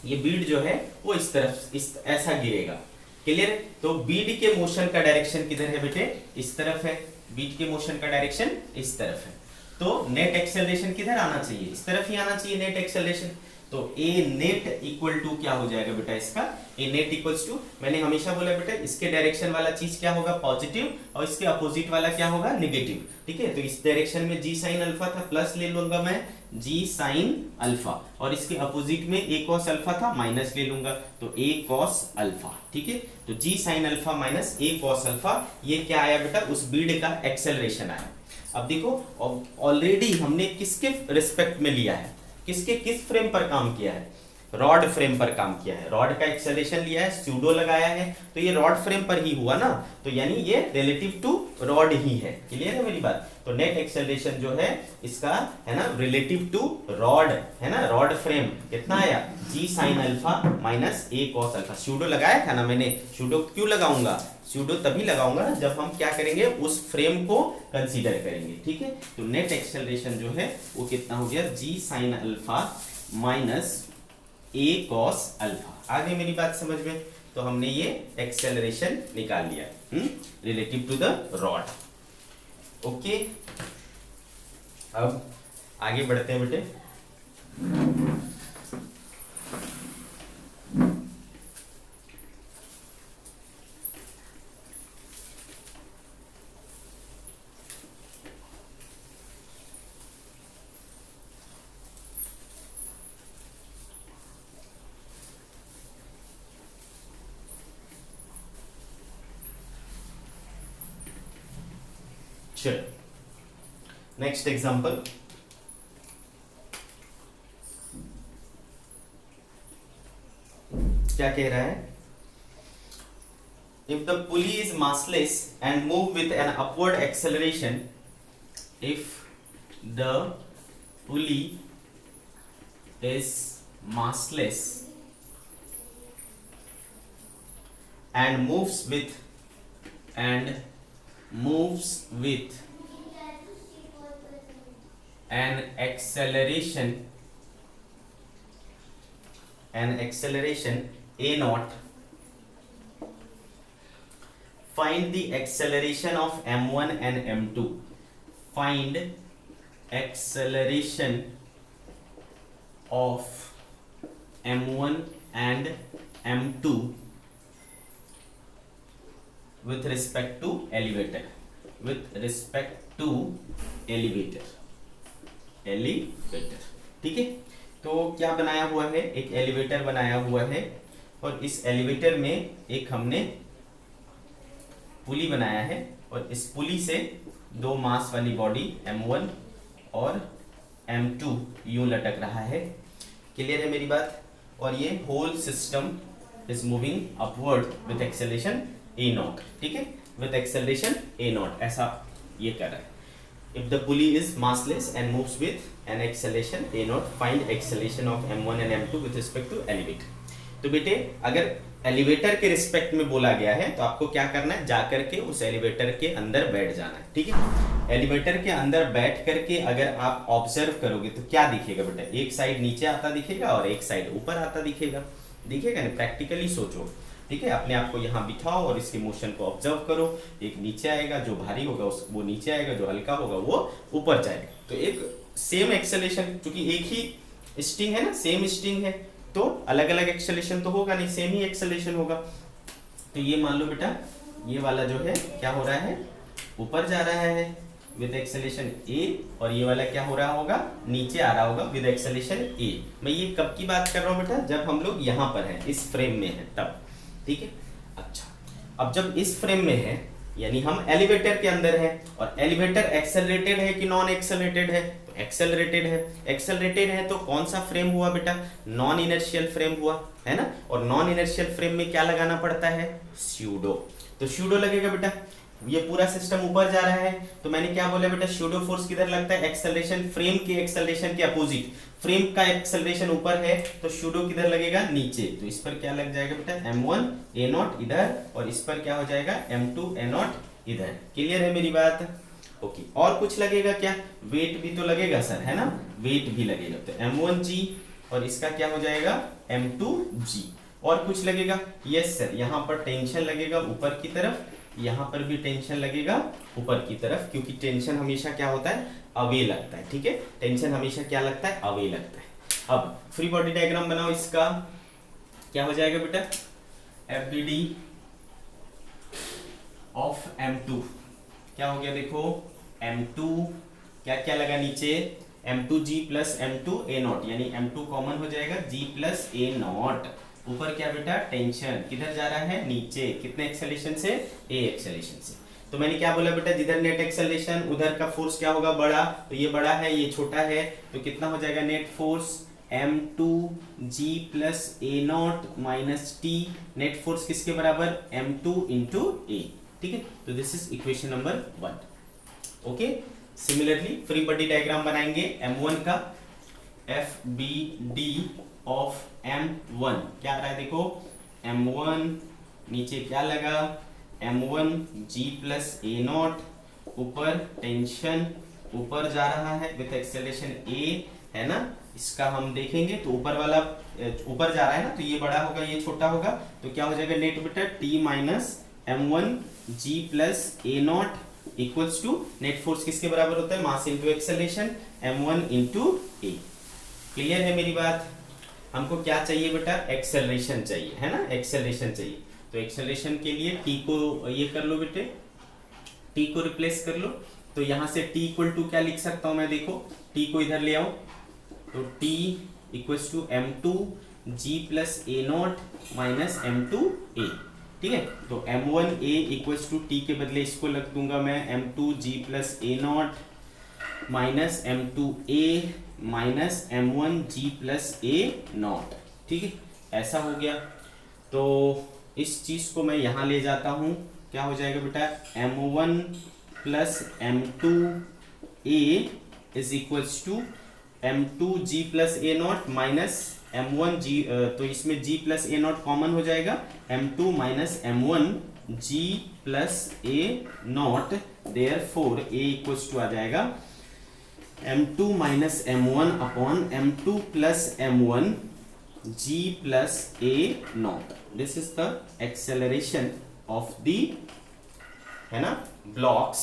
ये बीड जो है वो इस तरफ ऐसा गिरेगा, क्लियर है? तो बीड के मोशन का डायरेक्शन किधर है बेटे? इस तरफ है। बीड के मोशन का डायरेक्शन इस तरफ है, तो नेट एक्सेलरेशन किधर आना चाहिए? इस तरफ ही आना चाहिए नेट एक्सेलरेशन। तो ए नेट इक्वल टू क्या हो जाएगा बेटा इसका? ए नेट इक्वल्स टू, मैंने हमेशा बोला बेटा इसके डायरेक्शन वाला चीज क्या होगा? पॉजिटिव, और इसके अपोजिट वाला क्या होगा? नेगेटिव। ठीक है, तो इस डायरेक्शन में जी साइन अल्फा था, प्लस ले लूंगा मैं जी साइन अल्फा, और इसके अपोजिट में ए कॉस अल्फा था, माइनस ले लूंगा, तो ए कॉस अल्फा। ठीक है, तो जी साइन अल्फा माइनस ए कॉस अल्फा, ये क्या आया बेटा? उस बीड का एक्सेलरेशन आया। अब देखो ऑलरेडी हमने किसके रिस्पेक्ट में लिया है, किस फ्रेम पर काम किया है? रॉड फ्रेम पर काम किया है। रॉड का एक्सेलरेशन लिया है, स्यूडो लगाया है, तो ये रॉड फ्रेम पर ही हुआ ना, तो यानी ये रिलेटिव टू रॉड ही है। क्लियर है मेरी बात? तो नेट एक्सेलरेशन जो है इसका है ना रिलेटिव टू रॉड, है ना, रॉड फ्रेम कितना आया? जी साइन अल्फा माइनस ए कॉस अल्फा। स्यूडो लगाया था ना मैंने, स्यूडो क्यों लगाऊंगा? स्यूडो तभी लगाऊंगा जब हम क्या करेंगे? उस फ्रेम को कंसीडर करेंगे। ठीक है, तो नेट एक्सेलरेशन जो है वो कितना हो गया? जी साइन अल्फा माइनस ए कॉस अल्फा। आ गई मेरी बात समझ में? तो हमने ये एक्सेलरेशन निकाल लिया relative to the rod. Okay, अब आगे बढ़ते हैं बेटे। चलो नेक्स्ट एग्जांपल। क्या कह रहा है? If the pulley is massless and move with an upward acceleration, if the pulley is massless and moves with an acceleration a naught, find the acceleration of m1 and m2. Find acceleration of m1 and m2 with respect to elevator. ठीक है, तो क्या बनाया हुआ है? एक elevator बनाया हुआ है, और इस एलिवेटर में एक हमने पुली बनाया है, और इस पुली से दो मास वाली बॉडी m1 और m2 यूं लटक रहा है। क्लियर है मेरी बात? और ये whole system is moving upward with acceleration a not. ठीक है, विद एक्सेलरेशन ए नॉट, ऐसा ये कर रहा है। If the pulley is massless and moves with an acceleration a naught, find acceleration of m1 and m2 with respect to elevator. तो बेटे अगर एलिवेटर के रिस्पेक्ट में बोला गया है तो आपको क्या करना है? जाकर के उस एलिवेटर के अंदर बैठ जाना है। ठीक है, एलिवेटर के अंदर बैठ करके अगर आप ऑब्जर्व करोगे तो क्या दिखेगा बेटा? एक साइड नीचे आता दिखेगा और एक साइड ऊपर आता दिखेगा। दिखेगा ना? प्रैक्टिकली सोचो। ठीक है, अपने आप को यहाँ बिठाओ और इसके मोशन को ऑब्जर्व करो। एक नीचे आएगा, जो भारी होगा वो नीचे आएगा, जो हल्का होगा वो ऊपर जाएगा। तो एक सेम एक्सेलरेशन, क्योंकि एक ही स्टिंग है ना, सेम स्टिंग है, तो अलग अलग एक्सेलरेशन तो होगा नहीं, सेम ही एक्सेलरेशन होगा। तो ये मान लो बेटा ये वाला जो है क्या हो रहा है? ऊपर जा रहा है विद एक्सेलरेशन a, और ये वाला क्या हो रहा होगा? नीचे आ रहा होगा विद एक्सेलरेशन a। मैं ये कब की बात कर रहा हूँ बेटा? जब हम लोग यहाँ पर हैं, इस फ्रेम में है तब। ठीक है, अच्छा, अब जब इस फ्रेम में है यानी हम एलिवेटर के अंदर है, और एलिवेटर एक्सेलरेटेड है कि नॉन एक्सेलरेटेड है? तो एक्सेलरेटेड है। एक्सेलरेटेड है तो कौन सा फ्रेम हुआ बेटा? नॉन इनर्शियल फ्रेम हुआ, है ना। और नॉन इनर्शियल फ्रेम में क्या लगाना पड़ता है? स्यूडो। तो स्यूडो लगेगा बेटा। ये पूरा सिस्टम ऊपर जा रहा है, तो मैंने क्या बोला बेटा? स्यूडो फोर्स किधर लगता है? एक्सेलरेशन, फ्रेम के एक्सेलरेशन के अपोजिट। फ्रेम का एक्सेलरेशन ऊपर है तो स्यूडो किधर लगेगा? नीचे। तो इस पर क्या लग जाएगा बेटा? m1 a0 इधर, और इस पर क्या हो जाएगा? m2 a0 इधर। क्लियर है मेरी बात? ओके, और कुछ लगेगा क्या? वेट भी तो लगेगा सर, है ना, वेट भी लगेगा। तो m1g और इसका क्या हो जाएगा? m2g। और कुछ लगेगा? यस सर, यहाँ पर टेंशन लगेगा ऊपर की तरफ, यहाँ पर भी टेंशन लगेगा ऊपर की तरफ, क्योंकि टेंशन हमेशा क्या होता है? अवे लगता है। ठीक है, टेंशन हमेशा क्या लगता है? अवे लगता है। अब फ्री बॉडी डायग्राम बनाओ, इसका क्या हो जाएगा बेटा? FBD ऑफ M2 क्या हो गया? देखो M2 क्या क्या लगा नीचे? M2G प्लस M2A0, यानी M2 कॉमन हो जाएगा, G प्लस A0। ऊपर क्या बेटा? टेंशन किधर जा रहा है? नीचे। कितने एक्सेलेरेशन से? A एक्सेलेरेशन से। तो मैंने क्या बोला बेटा? जिधर नेट एक्सेलेरेशन उधर का फोर्स क्या होगा? बड़ा। तो ये बड़ा है, ये छोटा है, तो कितना हो जाएगा net force? M2G plus A0 minus T। Net force किसके बराबर? M2 into A। ठीक है, तो this is equation number 1। Okay, similarly free body diagram बनाएंगे M1 का। FBD ऑफ M1 क्या आ रहा है? देखो M1 नीचे क्या लगा? M1G प्लस A0, ऊपर टेंशन ऊपर जा रहा है विथ एक्सेलरेशन A, है ना? इसका हम देखेंगे तो ऊपर वाला ऊपर जा रहा है ना, तो ये बड़ा होगा, ये छोटा होगा, तो क्या हो जाएगा नेट बेटा? T minus M1G plus A0 equals to net force किसके बराबर होता है? Mass into acceleration, M1 into A। Clear है मेरी बात? हमको क्या चाहिए बेटा? एक्सेलरेशन चाहिए, है ना? एक्सेलरेशन चाहिए। तो एक्सेलरेशन के लिए T को ये कर लो बेटे, T को रिप्लेस कर लो। तो यहां से T इक्वल टू क्या लिख सकता हूं मैं? देखो T को इधर ले आओ, तो T equals to M2G plus A0 minus M2A। ठीक है, तो M1A इक्वल्स टू T के बदले इसको लग दूंगा मैं M2G plus A0 minus M2A minus M1G plus A0। ठीक है, ऐसा हो गया। तो इस चीज को मैं यहां ले जाता हूं, क्या हो जाएगा बेटा? M1 plus M2A is equals to M2G plus A0 minus M1G, तो इसमें G प्लस A0 कॉमन हो जाएगा, M2 minus M1G plus A0, therefore A equals to आ जाएगा M2 minus M1 upon M2 plus M1 G plus A0। This is the acceleration of the, है ना, blocks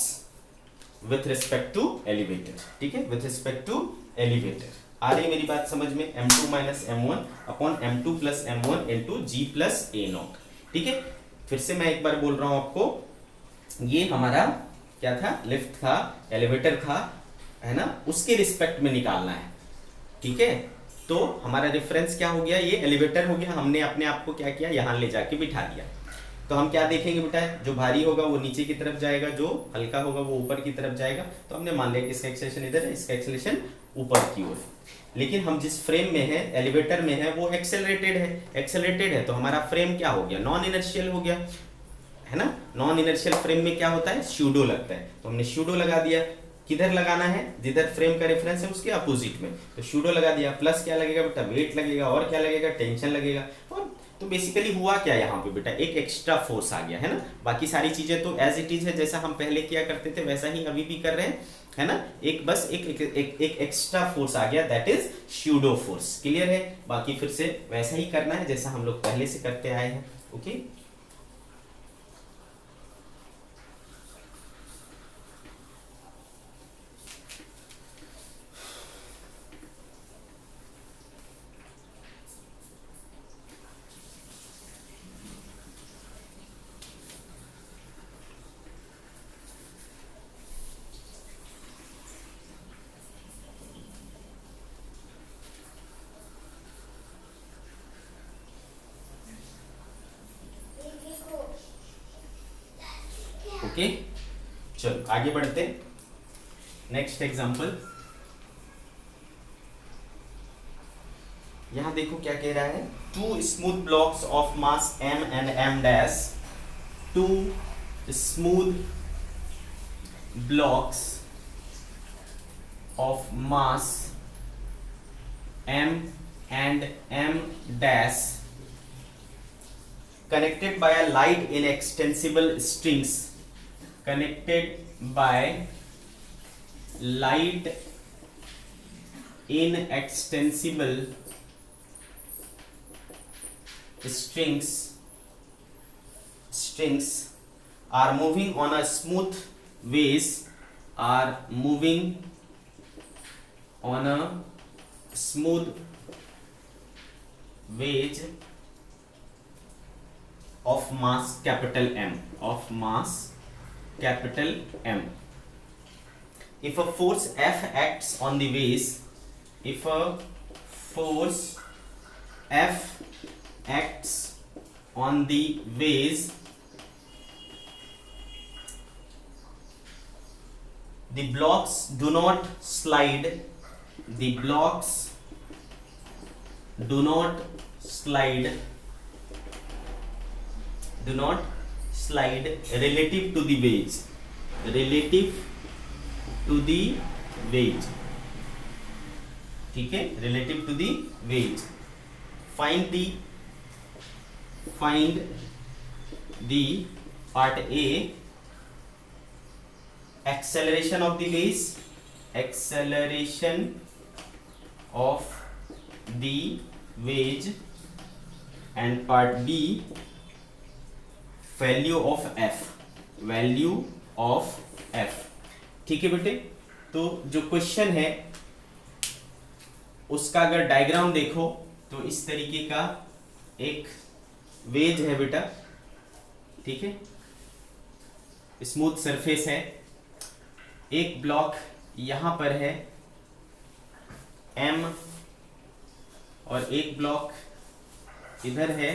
with respect to elevator। ठीक है, with respect to elevator। आ रही मेरी बात समझ में? M2 minus M1 upon M2 plus M1 into G plus A0। ठीक है, फिर से मैं एक बार बोल रहा हूं आपको, ये हमारा क्या था? लिफ्ट था, एलिवेटर था, है ना? उसके रिस्पेक्ट में निकालना है। ठीक है, तो हमारा रेफरेंस क्या हो गया? ये एलिवेटर हो गया। हमने अपने आप को क्या किया? यहाँ ले जाके बिठा दिया। तो हम क्या देखेंगे बेटा? जो भारी होगा वो नीचे की तरफ जाएगा, जो हल्का होगा वो ऊपर की तरफ जाएगा। तो हमने मान लिया कि इसका एक्सेलेरेशन इधर है, इसका एक्सेलेरेशन ऊपर की ओर। लेकिन हम जिस फ्रेम में है, एलिवेटर में है, वो एक्सेलरेटेड है। एक्सेलरेटेड है तो हमारा फ्रेम क्या हो गया? नॉन इनर्शियल हो गया, है ना? नॉन इनर्शियल फ्रेम में क्या होता है? स्यूडो लगता है। तो हमने स्यूडो लगा दिया। किधर लगाना है? जिधर फ्रेम का रेफरेंस है उसके अपोजिट में। तो स्यूडो लगा दिया, प्लस क्या लगेगा बेटा? वेट लगेगा, और क्या लगेगा? टेंशन लगेगा। और तो बेसिकली हुआ क्या यहाँ पे बेटा? एक एक्स्ट्रा फोर्स आ गया, है ना? बाकी सारी चीजें तो एज इट इज है, जैसा हम पहले किया करते थे वैसा ही अभी भी कर रहे हैं, है ना? एक बस एक एक्स्ट्रा फोर्स आ गया, that is pseudo force. Clear है? बाकी फिर से वैसा ही करना है जैसा हम लोग पहले से करते आए हैं। ओके, ओके, चलो आगे बढ़ते। नेक्स्ट एग्जांपल, यहां देखो क्या कह रहा है? Two smooth blocks of mass m and m dash, two smooth blocks of mass m and m dash connected by a light inextensible strings, connected by light inextensible strings are moving on a smooth ways are moving on a smooth wave of mass capital M. If a force F acts on the waves, if a force F acts on the waves, the blocks do not slide. The blocks do not slide relative to the waves. ठीक है, relative to the waves. Find the part A, acceleration of the waves, and part B, value of F. ठीक है बेटे, तो जो question है उसका अगर डायग्राम देखो तो इस तरीके का एक वेज है बेटा, ठीक है, स्मूथ सरफेस है, एक ब्लॉक यहां पर है M और एक ब्लॉक इधर है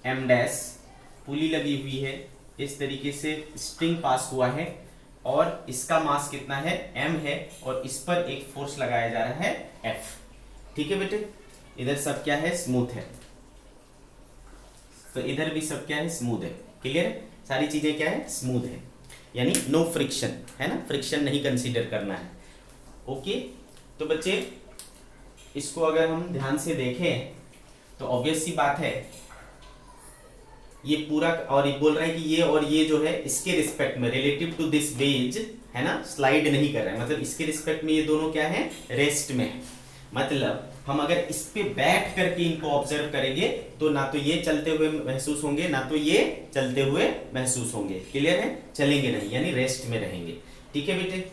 M डैश, पुली लगी हुई है, इस तरीके से स्ट्रिंग पास हुआ है और इसका मास कितना है M है और इस पर एक फोर्स लगाया जा रहा है F. ठीक है बेटे, इधर सब क्या है, स्मूथ है, तो इधर भी सब क्या है, स्मूथ है. क्लियर है, सारी चीजें क्या है, स्मूथ है, यानी नो फ्रिक्शन है ना, फ्रिक्शन नहीं कंसीडर करना है. ओके, तो बच्चे इसको अगर हम ध्यान से देखें तो ऑब्वियस सी बात है, ये पूरा और ये बोल रहा है कि ये और ये जो है इसके रिस्पेक्ट में रिलेटिव टू दिस वेज है ना, स्लाइड नहीं कर रहा है, मतलब इसके रिस्पेक्ट में ये दोनों क्या है, रेस्ट में है. मतलब हम अगर इस पे बैठ करके इनको ऑब्जर्व करेंगे तो ना तो ये चलते हुए महसूस होंगे ना तो ये चलते हुए महसूस होंगे. क्लियर है, चलेंगे नहीं, यानी रेस्ट में रहेंगे. ठीक है बेटे,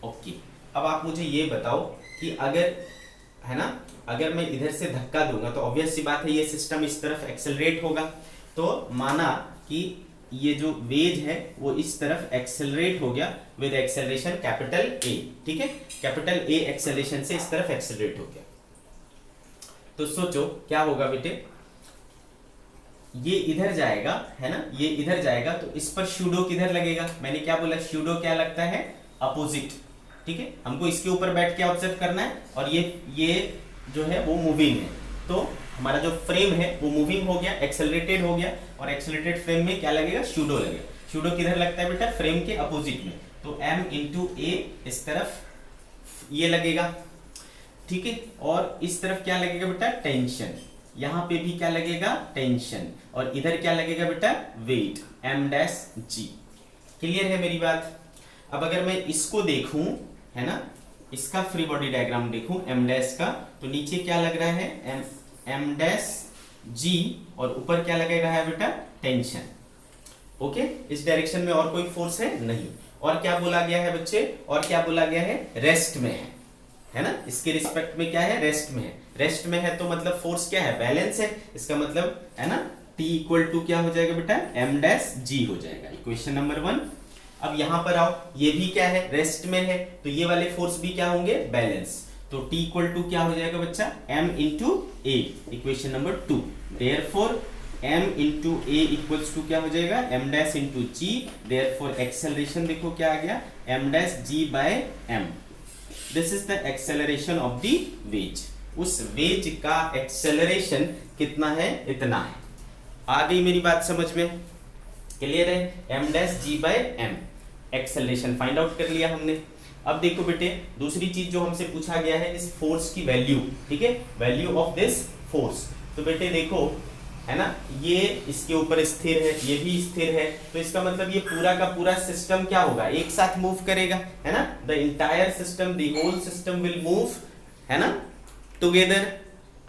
ओके. अब आप मुझे ये बताओ कि अगर है ना, अगर मैं इधर से धक्का दूंगा तो ऑब्वियस सी बात है ये सिस्टम इस तरफ एक्सेलरेट होगा. तो माना कि ये जो वेज है वो इस तरफ एक्सेलरेट हो गया विद एक्सेलरेशन कैपिटल ए. ठीक है, कैपिटल ए एक्सेलरेशन से इस तरफ एक्सेलरेट हो गया. तो सोचो क्या होगा बेटे, ये इधर जाएगा है ना, ये इधर जाएगा तो इस पर शूडो किधर लगेगा. मैंने क्या बोला, शूडो क्या लगता है, अपोजिट. ठीक है, हमको इसके ऊपर बैठ के ऑब्जर्व करना है और ये जो है वो मूविंग है. तो हमारा जो फ्रेम है वो मूविंग हो गया, एक्सेलरेटेड हो गया, और एक्सेलरेटेड फ्रेम में क्या लगेगा, शूडो लगेगा. शूडो किधर लगता है बेटा, फ्रेम के अपोजिट में. तो m इंटू ए इस तरफ ये लगेगा. ठीक है, और इस तरफ क्या लगेगा बेटा, टेंशन. यहां पे भी क्या लगेगा, टेंशन, और इधर क्या लगेगा बेटा, weight, m dash g. Clear है मेरी बात. अब अगर मैं इसको देखूं है ना, इसका फ्री बॉडी डायग्राम देखूं m डैश का, तो नीचे क्या लग रहा है, m डैश g, और ऊपर क्या लगेगा है बेटा, टेंशन. ओके, इस डायरेक्शन में और कोई फोर्स है नहीं. और क्या बोला गया है बच्चे, और क्या बोला गया है, रेस्ट में है ना, इसके रिस्पेक्ट में क्या है, रेस्ट में है. रेस्ट में है तो मतलब फोर्स क्या है, बैलेंस है. इसका मतलब है ना, T इक्वल टू क्या हो जाएगा बेटा, m डैश g हो जाएगा. Equation number 1. अब यहां पर आओ, ये भी क्या है, रेस्ट में है, तो ये वाले फोर्स भी क्या होंगे, बैलेंस. तो T इक्वल टू क्या हो जाएगा बच्चा, m into a. Equation number 2. Therefore m into a equals to क्या हो जाएगा, m dash into g. Therefore acceleration देखो क्या आ गया, m dash g by m. This is the acceleration of the wedge. उस वेज का एक्सेलरेशन कितना है, इतना है. आ गई मेरी बात समझ में, क्लियर है. m dash g by m, acceleration find out कर लिया हमने. अब देखो बेटे, दूसरी चीज जो हमसे पूछा गया है, इस फोर्स की वैल्यू. ठीक है, वैल्यू ऑफ दिस फोर्स. तो बेटे देखो है ना, ये इसके ऊपर स्थिर है, ये भी स्थिर है, तो इसका मतलब ये पूरा का पूरा सिस्टम क्या होगा, एक साथ मूव करेगा है ना. The entire system, the whole system will move है ना, टुगेदर.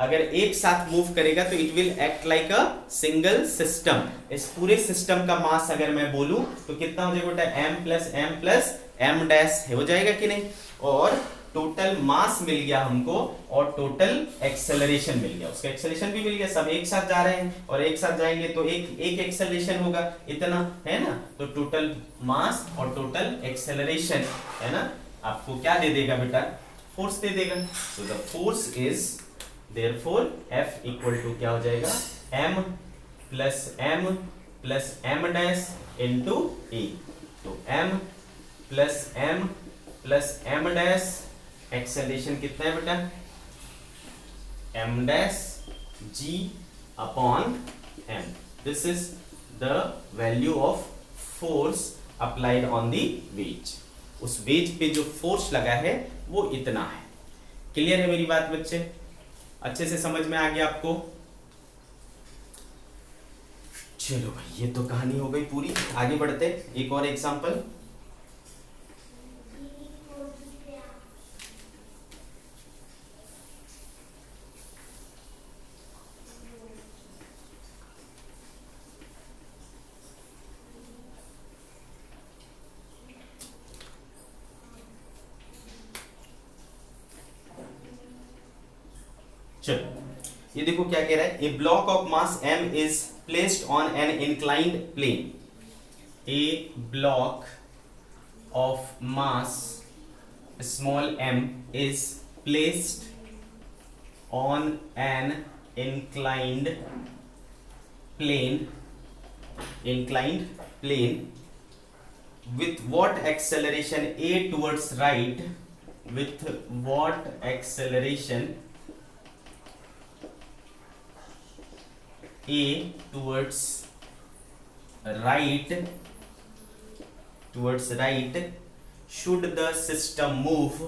अगर एक साथ मूव करेगा तो it will act like a single system. इस पूरे सिस्टम का मास अगर मैं बोलूं तो कितना हो जाएगा बेटा, m प्लस m डैश हो जाएगा कि नहीं। और टोटल मास मिल गया हमको और टोटल एक्सेलरेशन मिल गया, उसका एक्सेलरेशन भी मिल गया। सब एक साथ जा रहे हैं और एक साथ जाएंगे तो एक एक्सेलरेशन होगा, इतना है ना। तो टोटल मास और टोटल एक्सेलरेशन है ना, आपको क्या दे देगा बेटा, फोर्स दे देगा। So the force is therefore F equal to क्या हो जाएगा, m plus m dash into e। तो m plus m dash, acceleration कितना है बेटा, m dash g upon m। This is the value of force applied on the wedge. उस wedge पे जो फोर्स लगा है वो इतना है। क्लियर है मेरी बात बच्चे, अच्छे से समझ में आ गया आपको। चलो भाई ये तो कहानी हो गई पूरी, आगे बढ़ते एक और एग्जांपल। चलो ये देखो क्या कह रहा है, a block of mass m is placed on an inclined plane. A block of mass small m is placed on an inclined plane with what acceleration a towards right, with what acceleration a towards right should the system move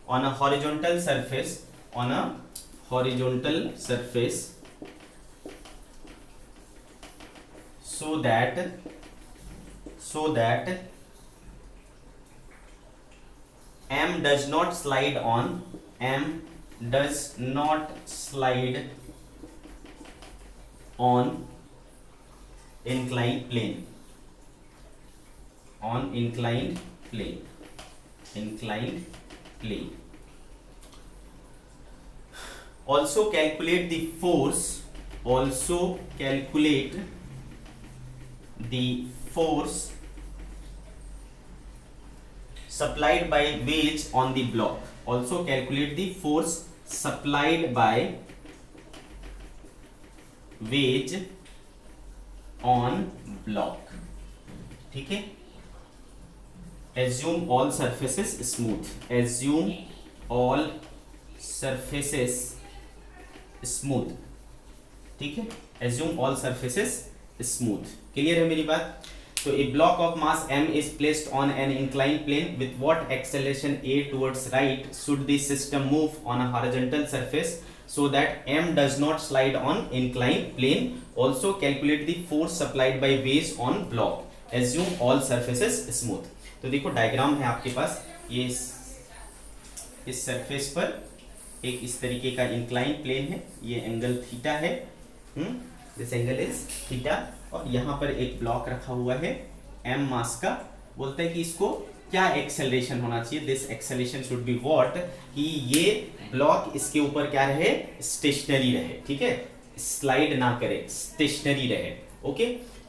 on a horizontal surface so that m does not slide on inclined plane, also calculate the force supplied by wedge on the block, ठीक है। assume all surfaces smooth, ठीक है, assume all surfaces smooth। Clear है मेरी बात। तो a block of mass m is placed on an inclined plane with what acceleration a towards right should the system move on a horizontal surface so that m does not slide on inclined plane, also calculate the force supplied by wedge on block, assume all surfaces smooth। तो देखो diagram है आपके पास, ये इस surface पर एक इस तरीके का इंक्लाइन प्लेन है, ये एंगल थीटा है, दिस एंगल इज थीटा, और यहाँ पर एक ब्लॉक रखा हुआ है m मास का। बोलते हैं कि इसको क्या एक्सेलरेशन होना चाहिए, this acceleration should be what, कि ये ब्लॉक इसके ऊपर क्या रहे, स्टेशनरी रहे, ठीक है, स्लाइड ना करे, स्टेशनरी रहे। ओके,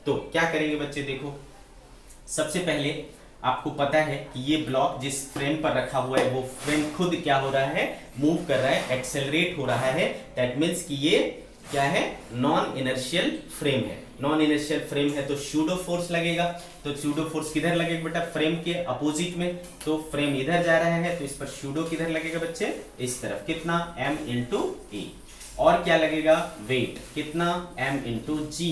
तो क्या करेंगे बच्चे, देखो सबसे पहले आपको पता है कि ये ब्लॉक जिस फ्रेम पर रखा हुआ है वो फ्रेम खुद क्या हो रहा है, मूव कर रहा है, एक्सेलरेट हो रहा है। दैट मीन्स कि ये क्या है, नॉन इनर्शियल फ्रेम है। नॉन इनर्शियल फ्रेम है तो सूडो फोर्स लगेगा। तो सूडो फोर्स किधर लगेगा बेटा, फ्रेम के अपोजिट में। तो फ्रेम इधर जा रहा है तो इस पर सूडो किधर लगेगा बच्चे, इस तरफ, कितना, m इंटू ए। और क्या लगेगा, वेट, कितना, m इंटू जी,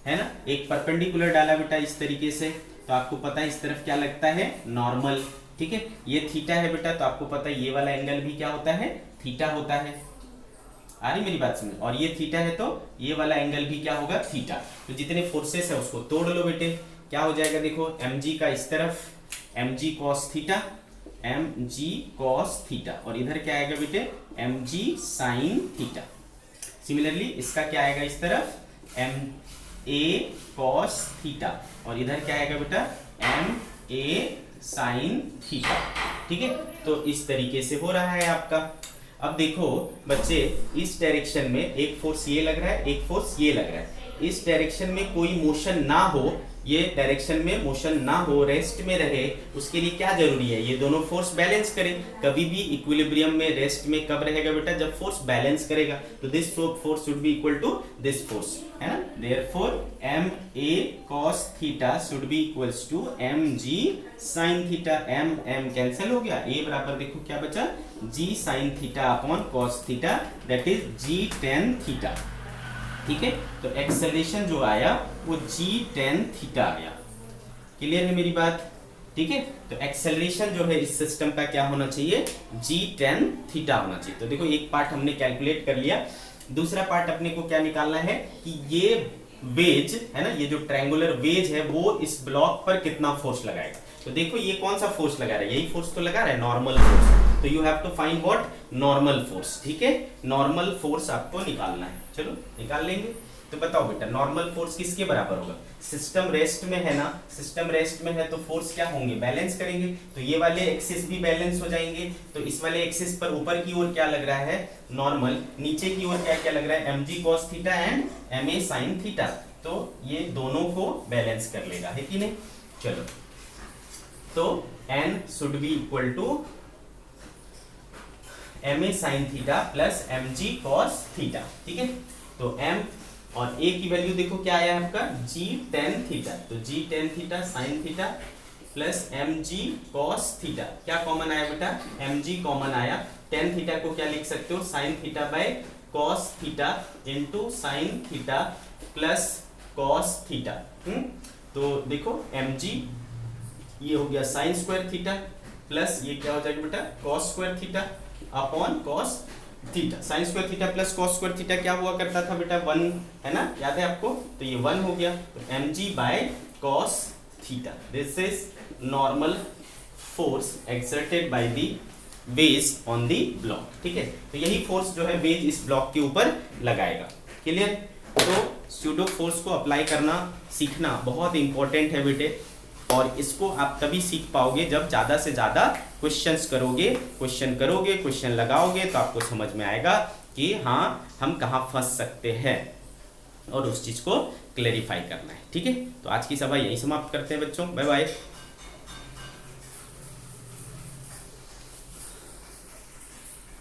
है ना। एक परपेंडिकुलर डाला बेटा इस तरीके से, तो आपको पता है इस तरफ क्या लगता है, नॉर्मल, ठीक है। ये थीटा है बेटा, तो आपको पता है ये वाला एंगल भी क्या होता है, थीटा होता है। आ रही मेरी बात समझ, और ये थीटा है तो ये वाला एंगल भी क्या होगा, थीटा। तो जितने फोर्सेस है उसको तोड़ लो बेटे, क्या हो जाएगा देखो, mg का इस तरफ mg cos theta, mg cos theta, और इधर क्या आएगा बेटे mg sin थीटा। सिमिलरली इसका क्या आएगा इस तरफ ma cos थीटा, और इधर क्या आएगा बेटा ma sin थीटा। ठीक है, तो इस तरीके से हो रहा है आपका। अब देखो बच्चे, इस डायरेक्शन में एक फोर्स ये लग रहा है, एक फोर्स ये लग रहा है। इस डायरेक्शन में कोई मोशन ना हो, ये डायरेक्शन में मोशन ना हो, रेस्ट में रहे, उसके लिए क्या जरूरी है, ये दोनों फोर्स बैलेंस करें। कभी भी इक्विलिब्रियम में रेस्ट में कब रहेगा बेटा, जब फोर्स बैलेंस करेगा। तो this force should be equal to this force, है ना। Therefore ma cos theta should be equals to mg sin theta. m cancel हो गया, a बराबर देखो क्या बचा, g sin theta upon cos theta, that is g tan theta. ठीक है, तो एक्सेलरेशन जो आया वो g tan थीटा आया। क्लियर है मेरी बात? ठीक है, तो एक्सेलरेशन जो है इस सिस्टम का क्या होना चाहिए, g tan थीटा होना चाहिए। तो देखो एक पार्ट हमने कैलकुलेट कर लिया, दूसरा पार्ट अपने को क्या निकालना है कि ये वेज है ना, ये जो ट्रायंगुलर वेज है वो इस ब्लॉक पर कितना फोर्स लगाएगा। तो देखो ये कौन सा फोर्स लगा रहा है, यही फोर्स तो लगा रहा है, नॉर्मल फोर्स। तो you have to find what, normal force. ठीक है, नॉर्मल फोर्स आपको निकालना है। चलो निकाल लेंगे। तो बताओ बेटा नॉर्मल फोर्स किसके बराबर होगा, सिस्टम रेस्ट में है ना, सिस्टम रेस्ट में है तो फोर्स क्या होंगे, बैलेंस करेंगे। तो ये वाले एक्सिस भी बैलेंस हो जाएंगे। तो इस वाले एक्सिस पर ऊपर की ओर क्या लग रहा है, नॉर्मल, नीचे की ओर क्या क्या लग रहा है, mg cos theta and ma sin theta. तो ये दोनों को बैलेंस कर लेगा, है कि नहीं। चलो, तो n should be equal to ma sin theta plus mg cos theta. ठीक है, तो m और a की वैल्यू देखो क्या आया आपका, g tan थीटा। तो g tan theta sin theta plus mg cos theta, क्या कॉमन आया बेटा, mg कॉमन आया। tan थीटा को क्या लिख सकते हो, sin theta by cos theta into sin theta plus cos theta. तो देखो mg ये हो गया sin स्क्वायर थीटा प्लस ये क्या हो जाएगा बेटा cos square theta upon cos theta. sin square theta plus cos square theta क्या हुआ करता था बेटा, 1 है ना, याद है आपको। तो ये 1 हो गया, तो mg by cos theta, this is normal force exerted by the wedge on the block. ठीक है, तो यही फोर्स जो है वेज इस ब्लॉक के ऊपर लगाएगा। क्लियर। तो स्यूडो फोर्स को अप्लाई करना सीखना बहुत इंपॉर्टेंट है बेटे, और इसको आप तभी सीख पाओगे जब ज़्यादा से ज़्यादा क्वेश्चंस करोगे, क्वेश्चन लगाओगे, तो आपको समझ में आएगा कि हाँ हम कहाँ फंस सकते हैं, और उस चीज़ को क्लेरिफाई करना है। ठीक है, तो आज की सभा यही समाप्त करते हैं बच्चों, बाय बाय।